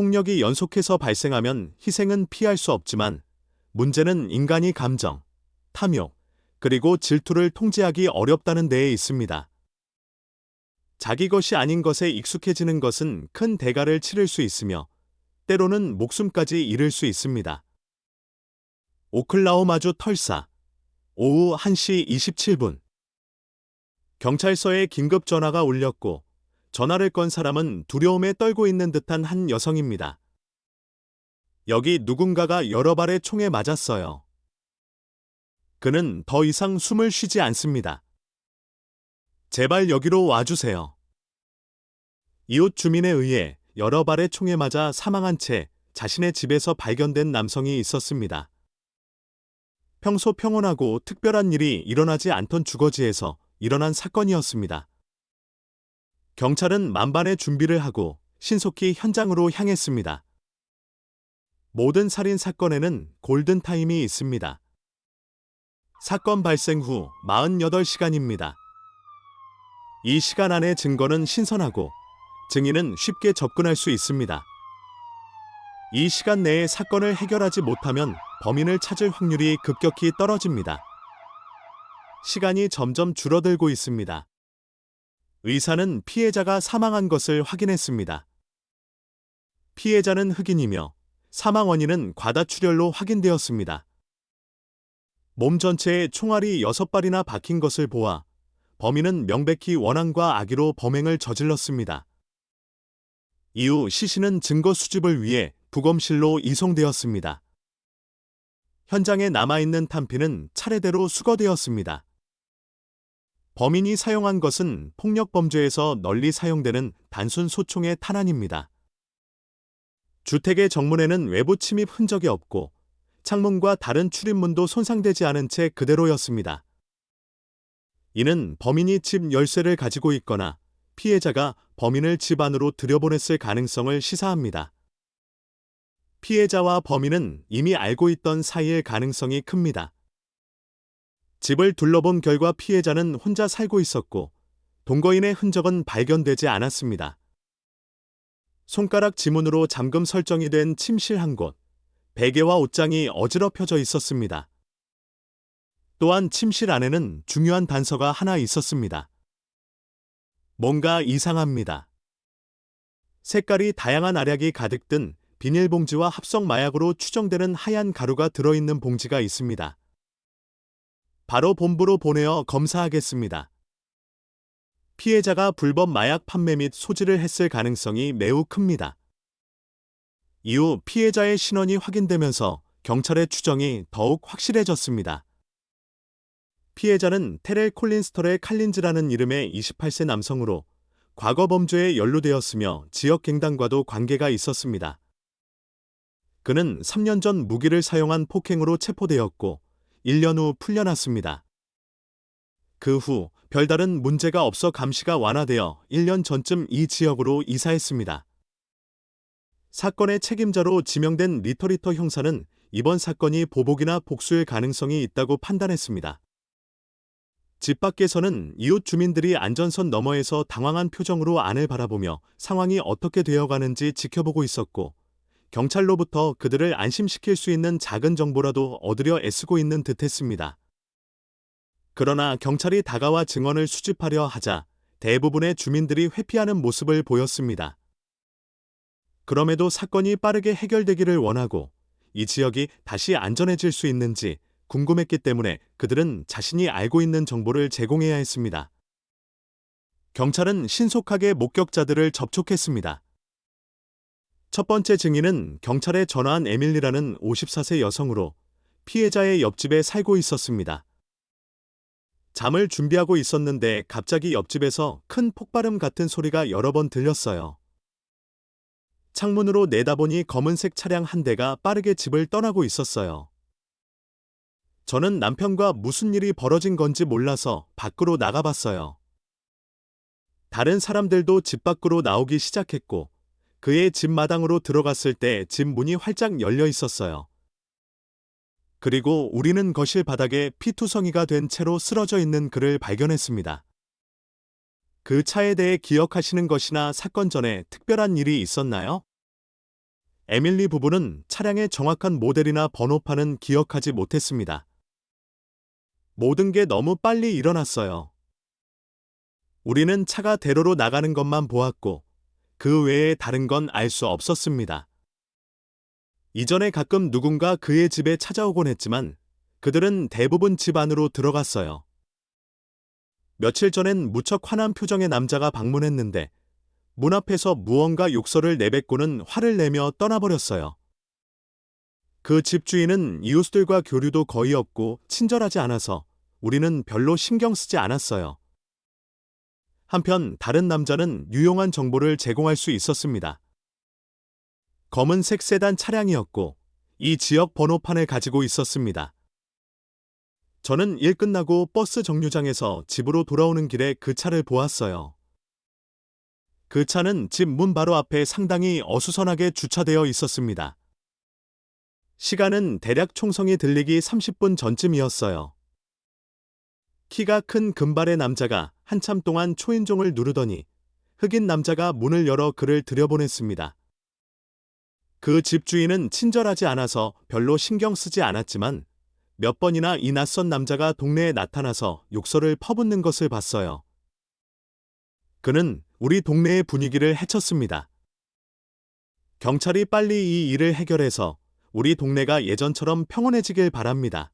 폭력이 연속해서 발생하면 희생은 피할 수 없지만 문제는 인간이 감정, 탐욕, 그리고 질투를 통제하기 어렵다는 데에 있습니다. 자기 것이 아닌 것에 익숙해지는 것은 큰 대가를 치를 수 있으며 때로는 목숨까지 잃을 수 있습니다. 오클라호마주 털사, 오후 1시 27분. 경찰서에 긴급 전화가 울렸고 전화를 건 사람은 두려움에 떨고 있는 듯한 한 여성입니다. 여기 누군가가 여러 발의 총에 맞았어요. 그는 더 이상 숨을 쉬지 않습니다. 제발 여기로 와주세요. 이웃 주민에 의해 여러 발의 총에 맞아 사망한 채 자신의 집에서 발견된 남성이 있었습니다. 평소 평온하고 특별한 일이 일어나지 않던 주거지에서 일어난 사건이었습니다. 경찰은 만반의 준비를 하고 신속히 현장으로 향했습니다. 모든 살인 사건에는 골든타임이 있습니다. 사건 발생 후 48시간입니다. 이 시간 안에 증거는 신선하고 증인은 쉽게 접근할 수 있습니다. 이 시간 내에 사건을 해결하지 못하면 범인을 찾을 확률이 급격히 떨어집니다. 시간이 점점 줄어들고 있습니다. 의사는 피해자가 사망한 것을 확인했습니다. 피해자는 흑인이며 사망 원인은 과다출혈로 확인되었습니다. 몸 전체에 총알이 6발이나 박힌 것을 보아 범인은 명백히 원한과 악의로 범행을 저질렀습니다. 이후 시신은 증거 수집을 위해 부검실로 이송되었습니다. 현장에 남아있는 탄피는 차례대로 수거되었습니다. 범인이 사용한 것은 폭력범죄에서 널리 사용되는 단순 소총의 탄환입니다. 주택의 정문에는 외부 침입 흔적이 없고 창문과 다른 출입문도 손상되지 않은 채 그대로였습니다. 이는 범인이 집 열쇠를 가지고 있거나 피해자가 범인을 집 안으로 들여보냈을 가능성을 시사합니다. 피해자와 범인은 이미 알고 있던 사이일 가능성이 큽니다. 집을 둘러본 결과 피해자는 혼자 살고 있었고 동거인의 흔적은 발견되지 않았습니다. 손가락 지문으로 잠금 설정이 된 침실 한 곳, 베개와 옷장이 어지럽혀져 있었습니다. 또한 침실 안에는 중요한 단서가 하나 있었습니다. 뭔가 이상합니다. 색깔이 다양한 알약이 가득 든 비닐봉지와 합성 마약으로 추정되는 하얀 가루가 들어있는 봉지가 있습니다. 바로 본부로 보내어 검사하겠습니다. 피해자가 불법 마약 판매 및 소지를 했을 가능성이 매우 큽니다. 이후 피해자의 신원이 확인되면서 경찰의 추정이 더욱 확실해졌습니다. 피해자는 테렐 콜린스터의 칼린즈라는 이름의 28세 남성으로 과거 범죄에 연루되었으며 지역 갱단과도 관계가 있었습니다. 그는 3년 전 무기를 사용한 폭행으로 체포되었고 1년 후 풀려났습니다. 그 후 별다른 문제가 없어 감시가 완화되어 1년 전쯤 이 지역으로 이사했습니다. 사건의 책임자로 지명된 리터리터 형사는 이번 사건이 보복이나 복수일 가능성이 있다고 판단했습니다. 집 밖에서는 이웃 주민들이 안전선 너머에서 당황한 표정으로 안을 바라보며 상황이 어떻게 되어가는지 지켜보고 있었고 경찰로부터 그들을 안심시킬 수 있는 작은 정보라도 얻으려 애쓰고 있는 듯했습니다. 그러나 경찰이 다가와 증언을 수집하려 하자 대부분의 주민들이 회피하는 모습을 보였습니다. 그럼에도 사건이 빠르게 해결되기를 원하고 이 지역이 다시 안전해질 수 있는지 궁금했기 때문에 그들은 자신이 알고 있는 정보를 제공해야 했습니다. 경찰은 신속하게 목격자들을 접촉했습니다. 첫 번째 증인은 경찰에 전화한 에밀리라는 54세 여성으로 피해자의 옆집에 살고 있었습니다. 잠을 준비하고 있었는데 갑자기 옆집에서 큰 폭발음 같은 소리가 여러 번 들렸어요. 창문으로 내다보니 검은색 차량 한 대가 빠르게 집을 떠나고 있었어요. 저는 남편과 무슨 일이 벌어진 건지 몰라서 밖으로 나가봤어요. 다른 사람들도 집 밖으로 나오기 시작했고 그의 집 마당으로 들어갔을 때 집 문이 활짝 열려 있었어요. 그리고 우리는 거실 바닥에 피투성이가 된 채로 쓰러져 있는 그를 발견했습니다. 그 차에 대해 기억하시는 것이나 사건 전에 특별한 일이 있었나요? 에밀리 부부는 차량의 정확한 모델이나 번호판은 기억하지 못했습니다. 모든 게 너무 빨리 일어났어요. 우리는 차가 대로로 나가는 것만 보았고 그 외에 다른 건 알 수 없었습니다. 이전에 가끔 누군가 그의 집에 찾아오곤 했지만 그들은 대부분 집 안으로 들어갔어요. 며칠 전엔 무척 화난 표정의 남자가 방문했는데 문 앞에서 무언가 욕설을 내뱉고는 화를 내며 떠나버렸어요. 그 집주인은 이웃들과 교류도 거의 없고 친절하지 않아서 우리는 별로 신경 쓰지 않았어요. 한편 다른 남자는 유용한 정보를 제공할 수 있었습니다. 검은색 세단 차량이었고 이 지역 번호판을 가지고 있었습니다. 저는 일 끝나고 버스 정류장에서 집으로 돌아오는 길에 그 차를 보았어요. 그 차는 집 문 바로 앞에 상당히 어수선하게 주차되어 있었습니다. 시간은 대략 총성이 들리기 30분 전쯤이었어요. 키가 큰 금발의 남자가 한참 동안 초인종을 누르더니 흑인 남자가 문을 열어 그를 들여보냈습니다. 그 집주인은 친절하지 않아서 별로 신경 쓰지 않았지만 몇 번이나 이 낯선 남자가 동네에 나타나서 욕설을 퍼붓는 것을 봤어요. 그는 우리 동네의 분위기를 해쳤습니다. 경찰이 빨리 이 일을 해결해서 우리 동네가 예전처럼 평온해지길 바랍니다.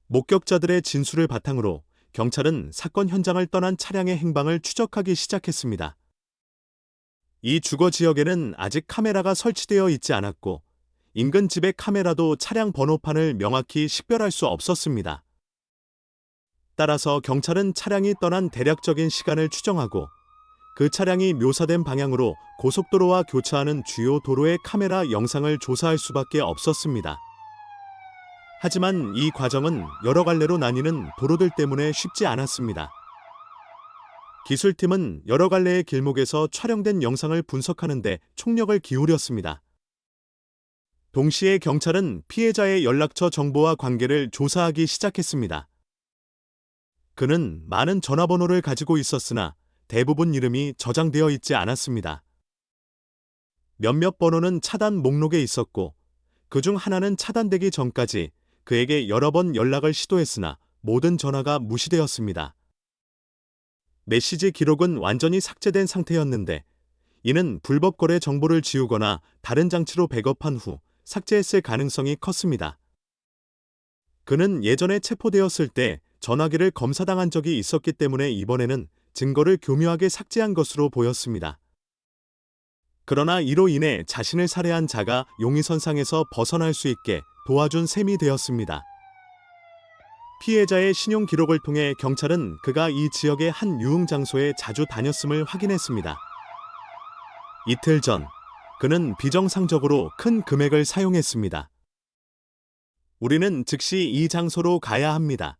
목격자들의 진술을 바탕으로 경찰은 사건 현장을 떠난 차량의 행방을 추적하기 시작했습니다. 이 주거 지역에는 아직 카메라가 설치되어 있지 않았고 인근 집의 카메라도 차량 번호판을 명확히 식별할 수 없었습니다. 따라서 경찰은 차량이 떠난 대략적인 시간을 추정하고 그 차량이 묘사된 방향으로 고속도로와 교차하는 주요 도로의 카메라 영상을 조사할 수밖에 없었습니다. 하지만 이 과정은 여러 갈래로 나뉘는 도로들 때문에 쉽지 않았습니다. 기술팀은 여러 갈래의 길목에서 촬영된 영상을 분석하는 데 총력을 기울였습니다. 동시에 경찰은 피해자의 연락처 정보와 관계를 조사하기 시작했습니다. 그는 많은 전화번호를 가지고 있었으나 대부분 이름이 저장되어 있지 않았습니다. 몇몇 번호는 차단 목록에 있었고 그중 하나는 차단되기 전까지 그에게 여러 번 연락을 시도했으나 모든 전화가 무시되었습니다. 메시지 기록은 완전히 삭제된 상태였는데 이는 불법 거래 정보를 지우거나 다른 장치로 백업한 후 삭제했을 가능성이 컸습니다. 그는 예전에 체포되었을 때 전화기를 검사당한 적이 있었기 때문에 이번에는 증거를 교묘하게 삭제한 것으로 보였습니다. 그러나 이로 인해 자신을 살해한 자가 용의선상에서 벗어날 수 있게 도와준 셈이 되었습니다. 피해자의 신용 기록을 통해 경찰은 그가 이 지역의 한 유흥 장소에 자주 다녔음을 확인했습니다. 이틀 전, 그는 비정상적으로 큰 금액을 사용했습니다. 우리는 즉시 이 장소로 가야 합니다.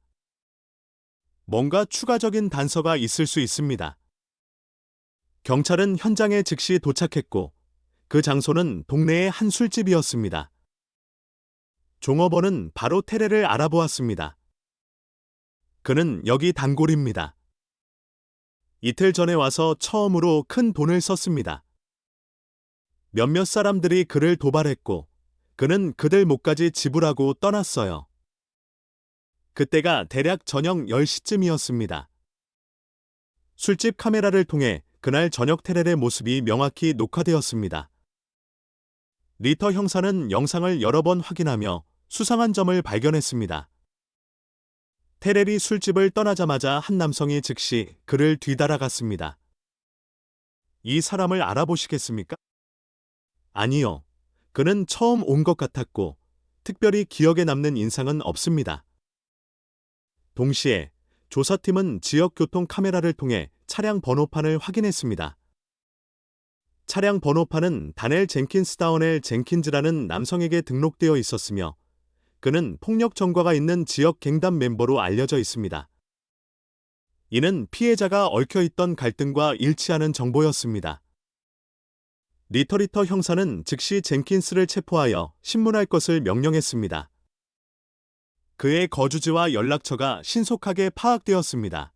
뭔가 추가적인 단서가 있을 수 있습니다. 경찰은 현장에 즉시 도착했고 그 장소는 동네의 한 술집이었습니다. 종업원은 바로 테레를 알아보았습니다. 그는 여기 단골입니다. 이틀 전에 와서 처음으로 큰 돈을 썼습니다. 몇몇 사람들이 그를 도발했고 그는 그들 몫까지 지불하고 떠났어요. 그때가 대략 저녁 10시쯤이었습니다. 술집 카메라를 통해 그날 저녁 테렐의 모습이 명확히 녹화되었습니다. 리터 형사는 영상을 여러 번 확인하며 수상한 점을 발견했습니다. 테렐이 술집을 떠나자마자 한 남성이 즉시 그를 뒤따라갔습니다. 이 사람을 알아보시겠습니까? 아니요. 그는 처음 온 것 같았고 특별히 기억에 남는 인상은 없습니다. 동시에 조사팀은 지역 교통 카메라를 통해 차량 번호판을 확인했습니다. 차량 번호판은 다넬 젠킨스 다운엘 젠킨즈라는 남성에게 등록되어 있었으며 그는 폭력 전과가 있는 지역 갱단 멤버로 알려져 있습니다. 이는 피해자가 얽혀있던 갈등과 일치하는 정보였습니다. 리터 형사는 즉시 젠킨스를 체포하여 신문할 것을 명령했습니다. 그의 거주지와 연락처가 신속하게 파악되었습니다.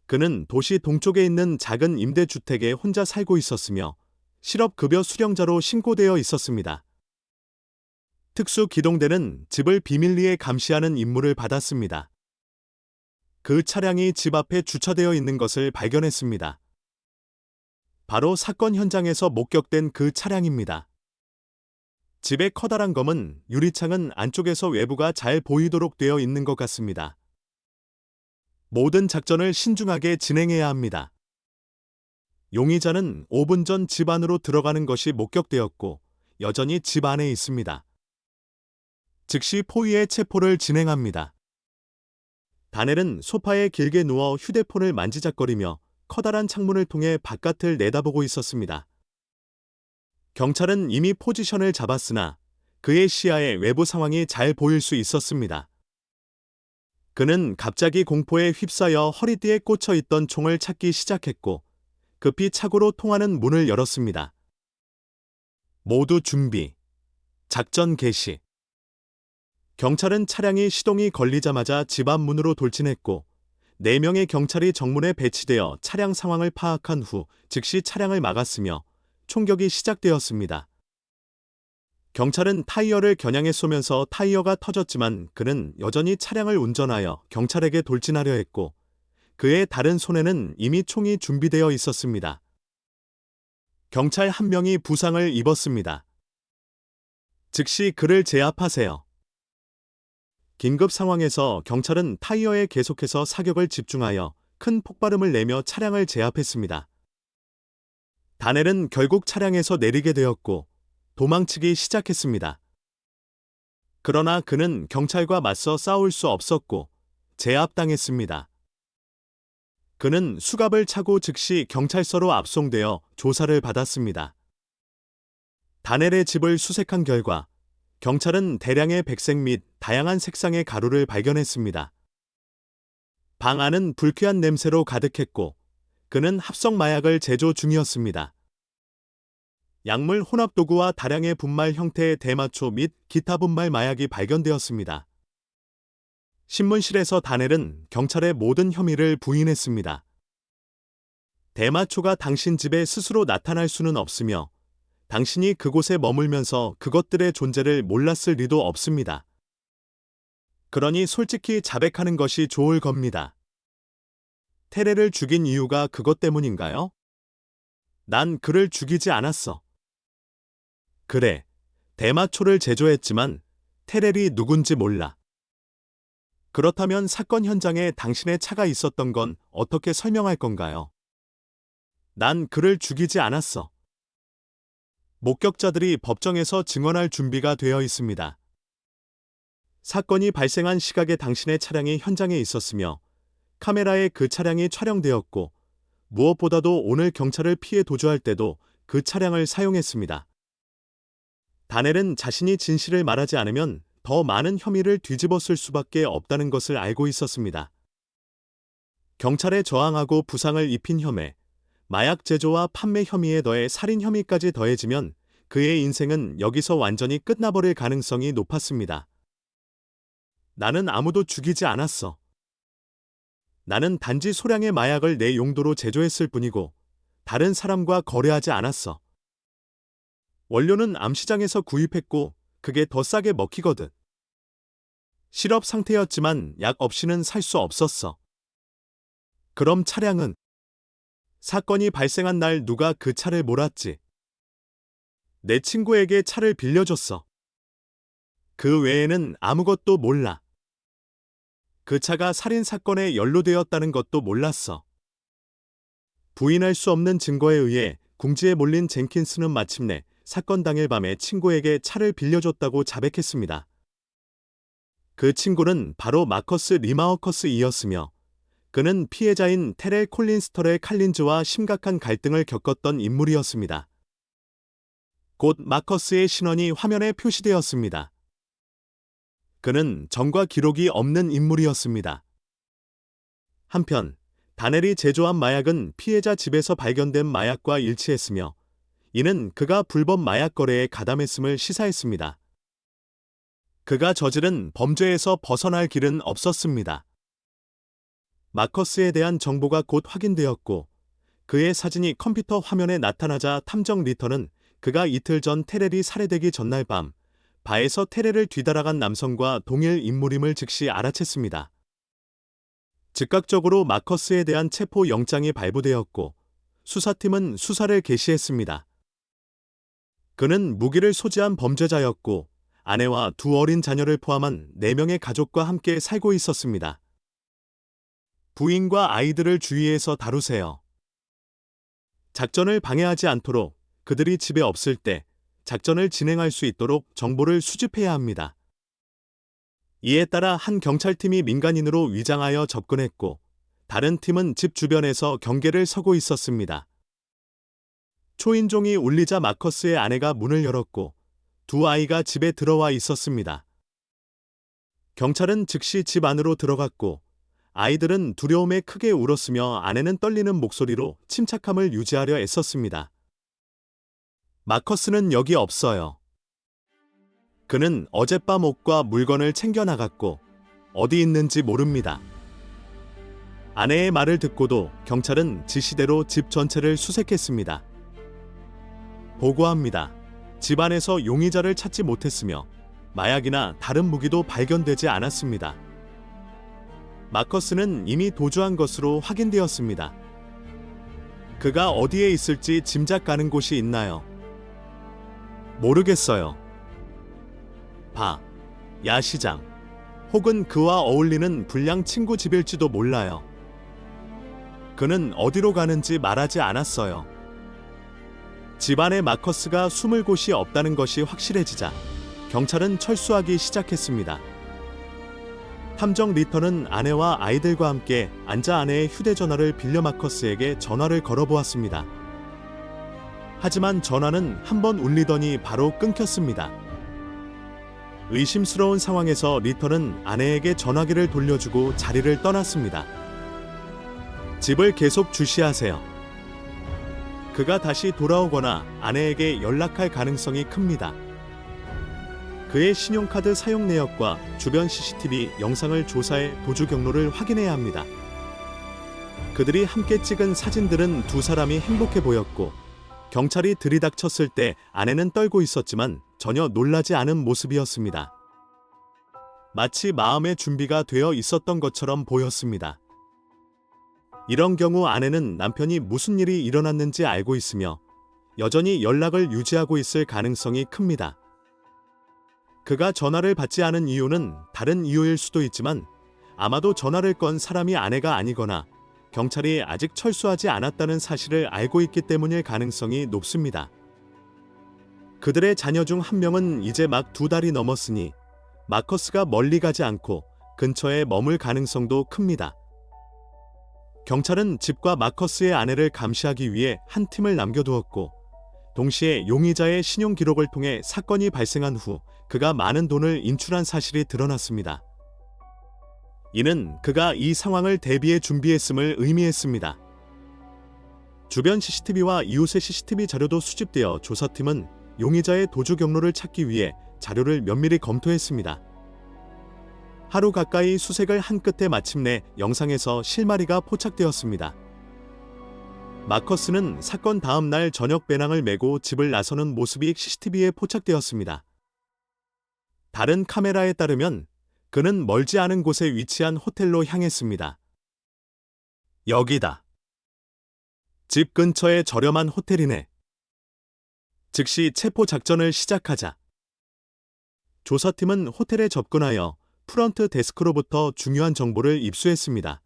그는 도시 동쪽에 있는 작은 임대주택에 혼자 살고 있었으며 실업급여 수령자로 신고되어 있었습니다. 특수기동대는 집을 비밀리에 감시하는 임무를 받았습니다. 그 차량이 집 앞에 주차되어 있는 것을 발견했습니다. 바로 사건 현장에서 목격된 그 차량입니다. 집의 커다란 검은 유리창은 안쪽에서 외부가 잘 보이도록 되어 있는 것 같습니다. 모든 작전을 신중하게 진행해야 합니다. 용의자는 5분 전 집 안으로 들어가는 것이 목격되었고 여전히 집 안에 있습니다. 즉시 포위의 체포를 진행합니다. 다넬은 소파에 길게 누워 휴대폰을 만지작거리며 커다란 창문을 통해 바깥을 내다보고 있었습니다. 경찰은 이미 포지션을 잡았으나 그의 시야에 외부 상황이 잘 보일 수 있었습니다. 그는 갑자기 공포에 휩싸여 허리띠에 꽂혀 있던 총을 찾기 시작했고 급히 차고로 통하는 문을 열었습니다. 모두 준비. 작전 개시. 경찰은 차량이 시동이 걸리자마자 집 앞 문으로 돌진했고 4명의 경찰이 정문에 배치되어 차량 상황을 파악한 후 즉시 차량을 막았으며 총격이 시작되었습니다. 경찰은 타이어를 겨냥해 쏘면서 타이어가 터졌지만 그는 여전히 차량을 운전하여 경찰에게 돌진하려 했고 그의 다른 손에는 이미 총이 준비되어 있었습니다. 경찰 한 명이 부상을 입었습니다. 즉시 그를 제압하세요. 긴급 상황에서 경찰은 타이어에 계속해서 사격을 집중하여 큰 폭발음을 내며 차량을 제압했습니다. 다넬은 결국 차량에서 내리게 되었고 도망치기 시작했습니다. 그러나 그는 경찰과 맞서 싸울 수 없었고 제압당했습니다. 그는 수갑을 차고 즉시 경찰서로 압송되어 조사를 받았습니다. 다넬의 집을 수색한 결과 경찰은 대량의 백색 및 다양한 색상의 가루를 발견했습니다. 방 안은 불쾌한 냄새로 가득했고 그는 합성 마약을 제조 중이었습니다. 약물 혼합 도구와 다량의 분말 형태의 대마초 및 기타 분말 마약이 발견되었습니다. 신문실에서 다넬은 경찰의 모든 혐의를 부인했습니다. 대마초가 당신 집에 스스로 나타날 수는 없으며 당신이 그곳에 머물면서 그것들의 존재를 몰랐을 리도 없습니다. 그러니 솔직히 자백하는 것이 좋을 겁니다. 테레를 죽인 이유가 그것 때문인가요? 난 그를 죽이지 않았어. 그래, 대마초를 제조했지만 테렐이 누군지 몰라. 그렇다면 사건 현장에 당신의 차가 있었던 건 어떻게 설명할 건가요? 난 그를 죽이지 않았어. 목격자들이 법정에서 증언할 준비가 되어 있습니다. 사건이 발생한 시각에 당신의 차량이 현장에 있었으며 카메라에 그 차량이 촬영되었고 무엇보다도 오늘 경찰을 피해 도주할 때도 그 차량을 사용했습니다. 다넬은 자신이 진실을 말하지 않으면 더 많은 혐의를 뒤집었을 수밖에 없다는 것을 알고 있었습니다. 경찰에 저항하고 부상을 입힌 혐의, 마약 제조와 판매 혐의에 더해 살인 혐의까지 더해지면 그의 인생은 여기서 완전히 끝나버릴 가능성이 높았습니다. 나는 아무도 죽이지 않았어. 나는 단지 소량의 마약을 내 용도로 제조했을 뿐이고 다른 사람과 거래하지 않았어. 원료는 암시장에서 구입했고 그게 더 싸게 먹히거든. 실업 상태였지만 약 없이는 살 수 없었어. 그럼 차량은? 사건이 발생한 날 누가 그 차를 몰았지? 내 친구에게 차를 빌려줬어. 그 외에는 아무것도 몰라. 그 차가 살인 사건에 연루되었다는 것도 몰랐어. 부인할 수 없는 증거에 의해 궁지에 몰린 젠킨스는 마침내 사건 당일 밤에 친구에게 차를 빌려줬다고 자백했습니다. 그 친구는 바로 마커스 리마어커스이었으며 그는 피해자인 테렐 콜린스터의 칼린즈와 심각한 갈등을 겪었던 인물이었습니다. 곧 마커스의 신원이 화면에 표시되었습니다. 그는 전과 기록이 없는 인물이었습니다. 한편 다넬이 제조한 마약은 피해자 집에서 발견된 마약과 일치했으며 이는 그가 불법 마약 거래에 가담했음을 시사했습니다. 그가 저지른 범죄에서 벗어날 길은 없었습니다. 마커스에 대한 정보가 곧 확인되었고 그의 사진이 컴퓨터 화면에 나타나자 탐정 리턴은 그가 이틀 전 테렐이 살해되기 전날 밤 바에서 테렐을 뒤따라간 남성과 동일 인물임을 즉시 알아챘습니다. 즉각적으로 마커스에 대한 체포 영장이 발부되었고 수사팀은 수사를 개시했습니다. 그는 무기를 소지한 범죄자였고 아내와 두 어린 자녀를 포함한 4명의 가족과 함께 살고 있었습니다. 부인과 아이들을 주의해서 다루세요. 작전을 방해하지 않도록 그들이 집에 없을 때 작전을 진행할 수 있도록 정보를 수집해야 합니다. 이에 따라 한 경찰팀이 민간인으로 위장하여 접근했고 다른 팀은 집 주변에서 경계를 서고 있었습니다. 초인종이 울리자 마커스의 아내가 문을 열었고 두 아이가 집에 들어와 있었습니다. 경찰은 즉시 집 안으로 들어갔고 아이들은 두려움에 크게 울었으며 아내는 떨리는 목소리로 침착함을 유지하려 애썼습니다. 마커스는 여기 없어요. 그는 어젯밤 옷과 물건을 챙겨 나갔고 어디 있는지 모릅니다. 아내의 말을 듣고도 경찰은 지시대로 집 전체를 수색했습니다. 보고합니다. 집안에서 용의자를 찾지 못했으며 마약이나 다른 무기도 발견되지 않았습니다. 마커스는 이미 도주한 것으로 확인되었습니다. 그가 어디에 있을지 짐작 가는 곳이 있나요? 모르겠어요. 바, 야시장, 혹은 그와 어울리는 불량 친구 집일지도 몰라요. 그는 어디로 가는지 말하지 않았어요. 집안에 마커스가 숨을 곳이 없다는 것이 확실해지자 경찰은 철수하기 시작했습니다. 탐정 리턴은 아내와 아이들과 함께 앉아 아내의 휴대전화를 빌려 마커스에게 전화를 걸어보았습니다. 하지만 전화는 한 번 울리더니 바로 끊겼습니다. 의심스러운 상황에서 리턴은 아내에게 전화기를 돌려주고 자리를 떠났습니다. 집을 계속 주시하세요. 그가 다시 돌아오거나 아내에게 연락할 가능성이 큽니다. 그의 신용카드 사용 내역과 주변 CCTV 영상을 조사해 도주 경로를 확인해야 합니다. 그들이 함께 찍은 사진들은 두 사람이 행복해 보였고 경찰이 들이닥쳤을 때 아내는 떨고 있었지만 전혀 놀라지 않은 모습이었습니다. 마치 마음의 준비가 되어 있었던 것처럼 보였습니다. 이런 경우 아내는 남편이 무슨 일이 일어났는지 알고 있으며 여전히 연락을 유지하고 있을 가능성이 큽니다. 그가 전화를 받지 않은 이유는 다른 이유일 수도 있지만 아마도 전화를 건 사람이 아내가 아니거나 경찰이 아직 철수하지 않았다는 사실을 알고 있기 때문일 가능성이 높습니다. 그들의 자녀 중 한 명은 이제 막 2달이 넘었으니 마커스가 멀리 가지 않고 근처에 머물 가능성도 큽니다. 경찰은 집과 마커스의 아내를 감시하기 위해 한 팀을 남겨두었고 동시에 용의자의 신용 기록을 통해 사건이 발생한 후 그가 많은 돈을 인출한 사실이 드러났습니다. 이는 그가 이 상황을 대비해 준비했음을 의미했습니다. 주변 CCTV와 이웃의 CCTV 자료도 수집되어 조사팀은 용의자의 도주 경로를 찾기 위해 자료를 면밀히 검토했습니다. 하루 가까이 수색을 한 끝에 마침내 영상에서 실마리가 포착되었습니다. 마커스는 사건 다음 날 저녁 배낭을 메고 집을 나서는 모습이 CCTV에 포착되었습니다. 다른 카메라에 따르면 그는 멀지 않은 곳에 위치한 호텔로 향했습니다. 여기다. 집 근처에 저렴한 호텔이네. 즉시 체포 작전을 시작하자. 조사팀은 호텔에 접근하여 프런트 데스크로부터 중요한 정보를 입수했습니다.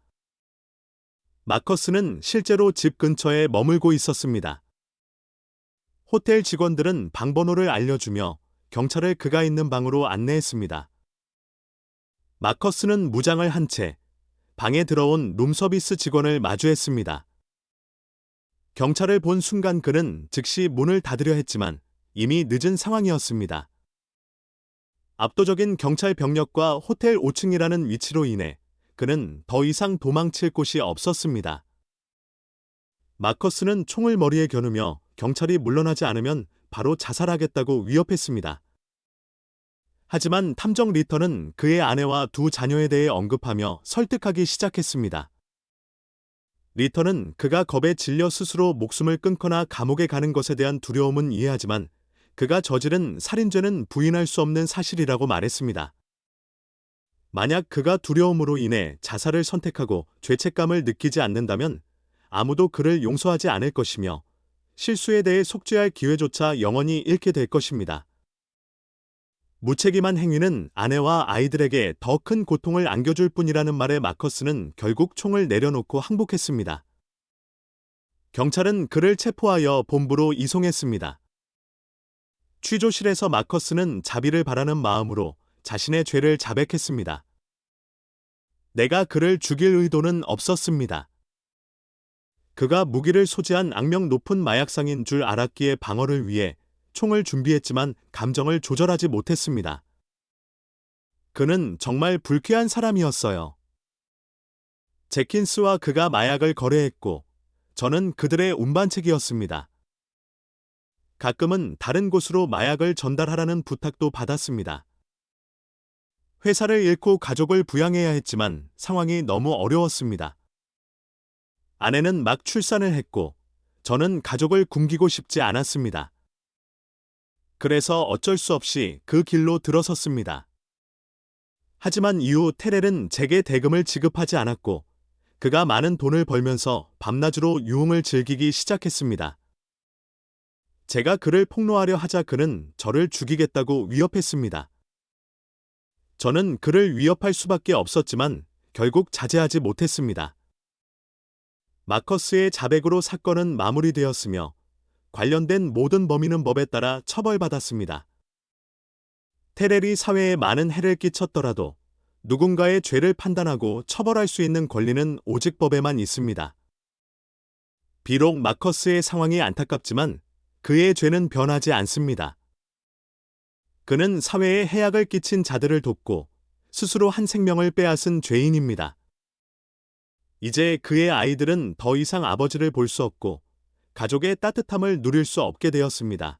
마커스는 실제로 집 근처에 머물고 있었습니다. 호텔 직원들은 방 번호를 알려주며 경찰을 그가 있는 방으로 안내했습니다. 마커스는 무장을 한 채 방에 들어온 룸서비스 직원을 마주했습니다. 경찰을 본 순간 그는 즉시 문을 닫으려 했지만 이미 늦은 상황이었습니다. 압도적인 경찰 병력과 호텔 5층이라는 위치로 인해 그는 더 이상 도망칠 곳이 없었습니다. 마커스는 총을 머리에 겨누며 경찰이 물러나지 않으면 바로 자살하겠다고 위협했습니다. 하지만 탐정 리턴은 그의 아내와 두 자녀에 대해 언급하며 설득하기 시작했습니다. 리터는 그가 겁에 질려 스스로 목숨을 끊거나 감옥에 가는 것에 대한 두려움은 이해하지만 그가 저지른 살인죄는 부인할 수 없는 사실이라고 말했습니다. 만약 그가 두려움으로 인해 자살을 선택하고 죄책감을 느끼지 않는다면 아무도 그를 용서하지 않을 것이며 실수에 대해 속죄할 기회조차 영원히 잃게 될 것입니다. 무책임한 행위는 아내와 아이들에게 더 큰 고통을 안겨줄 뿐이라는 말에 마커스는 결국 총을 내려놓고 항복했습니다. 경찰은 그를 체포하여 본부로 이송했습니다. 취조실에서 마커스는 자비를 바라는 마음으로 자신의 죄를 자백했습니다. 내가 그를 죽일 의도는 없었습니다. 그가 무기를 소지한 악명 높은 마약상인 줄 알았기에 방어를 위해 총을 준비했지만 감정을 조절하지 못했습니다. 그는 정말 불쾌한 사람이었어요. 제킨스와 그가 마약을 거래했고 저는 그들의 운반책이었습니다. 가끔은 다른 곳으로 마약을 전달하라는 부탁도 받았습니다. 회사를 잃고 가족을 부양해야 했지만 상황이 너무 어려웠습니다. 아내는 막 출산을 했고 저는 가족을 굶기고 싶지 않았습니다. 그래서 어쩔 수 없이 그 길로 들어섰습니다. 하지만 이후 테렐은 제게 대금을 지급하지 않았고 그가 많은 돈을 벌면서 밤낮으로 유흥을 즐기기 시작했습니다. 제가 그를 폭로하려 하자 그는 저를 죽이겠다고 위협했습니다. 저는 그를 위협할 수밖에 없었지만 결국 자제하지 못했습니다. 마커스의 자백으로 사건은 마무리되었으며 관련된 모든 범인은 법에 따라 처벌받았습니다. 테렐이 사회에 많은 해를 끼쳤더라도 누군가의 죄를 판단하고 처벌할 수 있는 권리는 오직 법에만 있습니다. 비록 마커스의 상황이 안타깝지만 그의 죄는 변하지 않습니다. 그는 사회에 해악을 끼친 자들을 돕고 스스로 한 생명을 빼앗은 죄인입니다. 이제 그의 아이들은 더 이상 아버지를 볼 수 없고 가족의 따뜻함을 누릴 수 없게 되었습니다.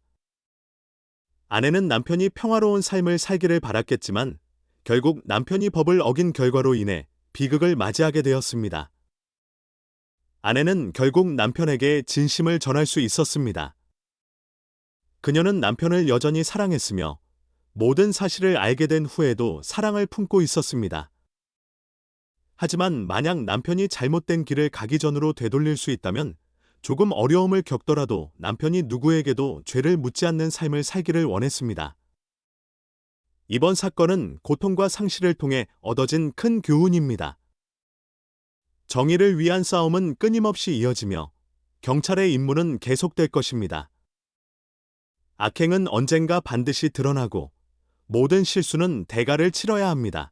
아내는 남편이 평화로운 삶을 살기를 바랐겠지만 결국 남편이 법을 어긴 결과로 인해 비극을 맞이하게 되었습니다. 아내는 결국 남편에게 진심을 전할 수 있었습니다. 그녀는 남편을 여전히 사랑했으며 모든 사실을 알게 된 후에도 사랑을 품고 있었습니다. 하지만 만약 남편이 잘못된 길을 가기 전으로 되돌릴 수 있다면 조금 어려움을 겪더라도 남편이 누구에게도 죄를 묻지 않는 삶을 살기를 원했습니다. 이번 사건은 고통과 상실을 통해 얻어진 큰 교훈입니다. 정의를 위한 싸움은 끊임없이 이어지며 경찰의 임무는 계속될 것입니다. 악행은 언젠가 반드시 드러나고 모든 실수는 대가를 치러야 합니다.